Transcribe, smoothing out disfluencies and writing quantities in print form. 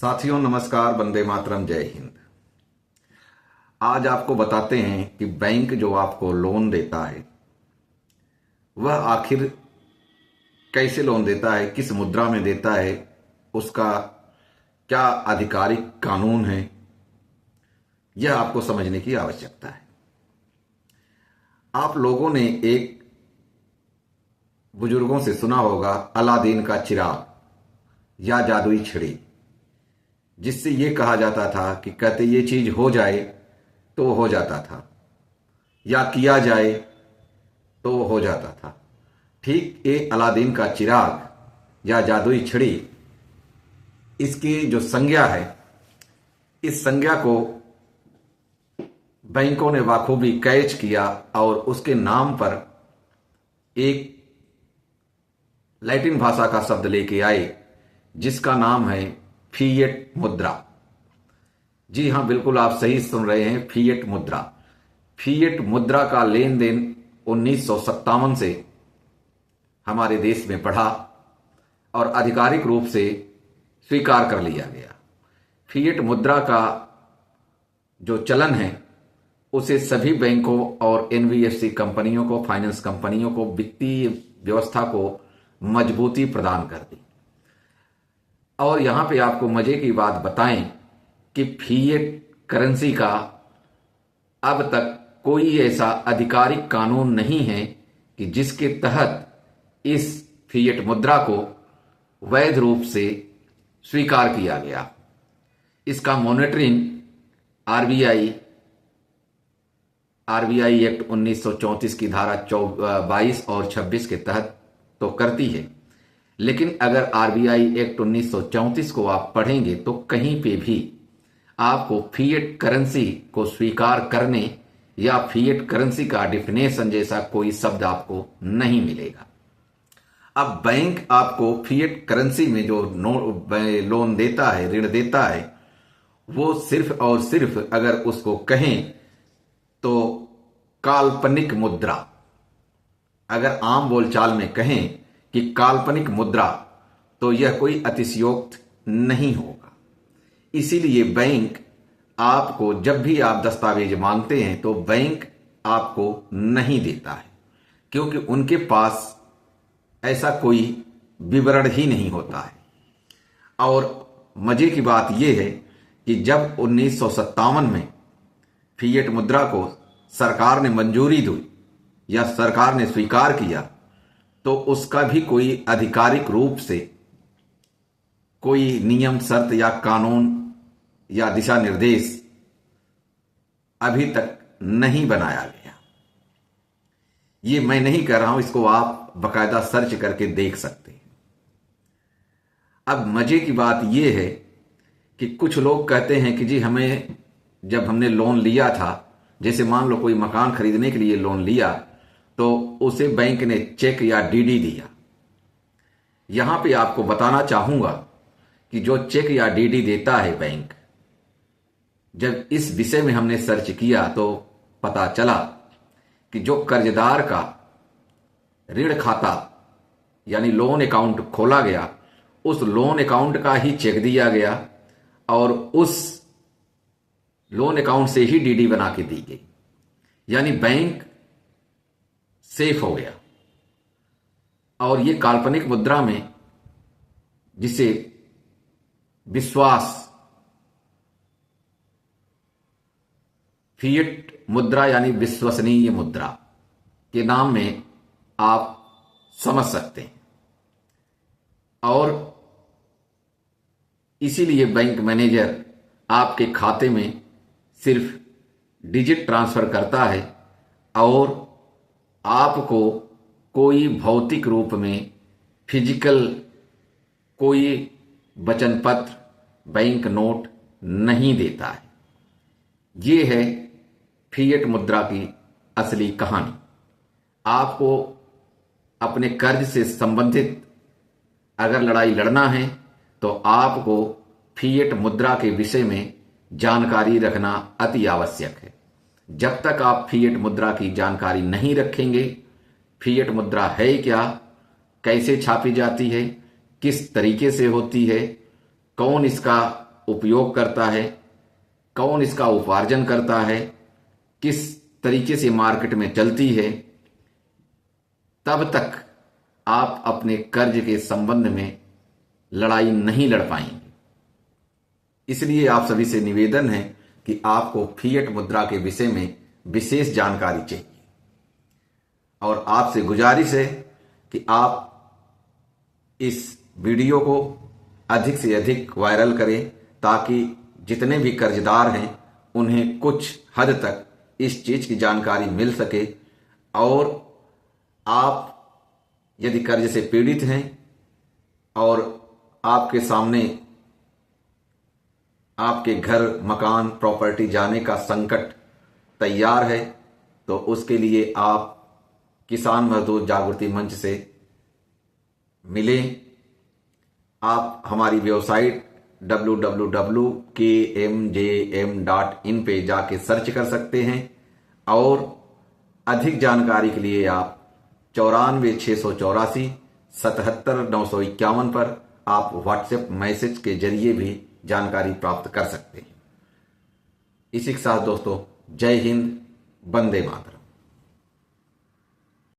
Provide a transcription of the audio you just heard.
साथियों नमस्कार, वंदे मातरम, जय हिंद। आज आपको बताते हैं कि बैंक जो आपको लोन देता है वह आखिर कैसे लोन देता है, किस मुद्रा में देता है, उसका क्या आधिकारिक कानून है, यह आपको समझने की आवश्यकता है। आप लोगों ने एक बुजुर्गों से सुना होगा अलादीन का चिराग या जादुई छड़ी, जिससे यह कहा जाता था कि कहते ये चीज हो जाए तो हो जाता था या किया जाए तो हो जाता था। ठीक ये अलादीन का चिराग या जादुई छड़ी, इसकी जो संज्ञा है, इस संज्ञा को बैंकों ने बाखूबी कैच किया और उसके नाम पर एक लैटिन भाषा का शब्द लेके आए जिसका नाम है फिएट मुद्रा। जी हां, बिल्कुल आप सही सुन रहे हैं, फिएट मुद्रा। फिएट मुद्रा का लेन देन 1957 से हमारे देश में बढ़ा और आधिकारिक रूप से स्वीकार कर लिया गया। फिएट मुद्रा का जो चलन है उसे सभी बैंकों और एनबीएफसी कंपनियों को, फाइनेंस कंपनियों को, वित्तीय व्यवस्था को मजबूती प्रदान कर दी। और यहां पे आपको मजे की बात बताएं कि फिएट करेंसी का अब तक कोई ऐसा आधिकारिक कानून नहीं है कि जिसके तहत इस फिएट मुद्रा को वैध रूप से स्वीकार किया गया। इसका मॉनिटरिंग आरबीआई एक्ट 1934 की धारा 22 और 26 के तहत तो करती है, लेकिन अगर आरबीआई एक्ट 1934 को आप पढ़ेंगे तो कहीं पे भी आपको फिएट करेंसी को स्वीकार करने या फिएट करेंसी का डिफिनेशन जैसा कोई शब्द आपको नहीं मिलेगा। अब बैंक आपको फिएट करेंसी में जो लोन देता है, ऋण देता है, वो सिर्फ और सिर्फ अगर उसको कहें तो काल्पनिक मुद्रा, अगर आम बोलचाल में कहें कि काल्पनिक मुद्रा, तो यह कोई अतिशयोक्त नहीं होगा। इसीलिए बैंक आपको जब भी आप दस्तावेज मांगते हैं तो बैंक आपको नहीं देता है, क्योंकि उनके पास ऐसा कोई विवरण ही नहीं होता है। और मजे की बात यह है कि जब 1957 में फिएट मुद्रा को सरकार ने मंजूरी दी या सरकार ने स्वीकार किया, तो उसका भी कोई आधिकारिक रूप से कोई नियम, शर्त या कानून या दिशा निर्देश अभी तक नहीं बनाया गया। ये मैं नहीं कह रहा हूं, इसको आप बकायदा सर्च करके देख सकते हैं। अब मजे की बात यह है कि कुछ लोग कहते हैं कि जी हमें, जब हमने लोन लिया था, जैसे मान लो कोई मकान खरीदने के लिए लोन लिया, तो उसे बैंक ने चेक या डीडी दिया। यहां पे आपको बताना चाहूंगा कि जो चेक या डीडी देता है बैंक, जब इस विषय में हमने सर्च किया तो पता चला कि जो कर्जदार का ऋण खाता यानी लोन अकाउंट खोला गया, उस लोन अकाउंट का ही चेक दिया गया और उस लोन अकाउंट से ही डीडी बना के दी गई, यानी बैंक सेफ हो गया। और ये काल्पनिक मुद्रा में, जिसे विश्वास फिएट मुद्रा यानी विश्वसनीय मुद्रा के नाम में आप समझ सकते हैं। और इसीलिए बैंक मैनेजर आपके खाते में सिर्फ डिजिट ट्रांसफर करता है और आपको कोई भौतिक रूप में फिजिकल कोई वचन पत्र, बैंक नोट नहीं देता है। ये है फिएट मुद्रा की असली कहानी। आपको अपने कर्ज से संबंधित अगर लड़ाई लड़ना है तो आपको फिएट मुद्रा के विषय में जानकारी रखना अति आवश्यक है। जब तक आप फिएट मुद्रा की जानकारी नहीं रखेंगे, फिएट मुद्रा है क्या, कैसे छापी जाती है, किस तरीके से होती है, कौन इसका उपयोग करता है, कौन इसका उपार्जन करता है, किस तरीके से मार्केट में चलती है, तब तक आप अपने कर्ज के संबंध में लड़ाई नहीं लड़ पाएंगे। इसलिए आप सभी से निवेदन है कि आपको फिएट मुद्रा के विषय में विशेष जानकारी चाहिए और आपसे गुजारिश है कि आप इस वीडियो को अधिक से अधिक वायरल करें ताकि जितने भी कर्जदार हैं उन्हें कुछ हद तक इस चीज की जानकारी मिल सके और आप यदि कर्ज से पीड़ित हैं और आपके सामने आपके घर, मकान, प्रॉपर्टी जाने का संकट तैयार है तो उसके लिए आप किसान मजदूर जागृति मंच से मिलें। आप हमारी वेबसाइट www.kmjm.in पे जाके सर्च कर सकते हैं और अधिक जानकारी के लिए आप 94 684 77 951 पर आप व्हाट्सएप मैसेज के जरिए भी जानकारी प्राप्त कर सकते हैं। इसी के साथ दोस्तों, जय हिंद, वंदे मातरम।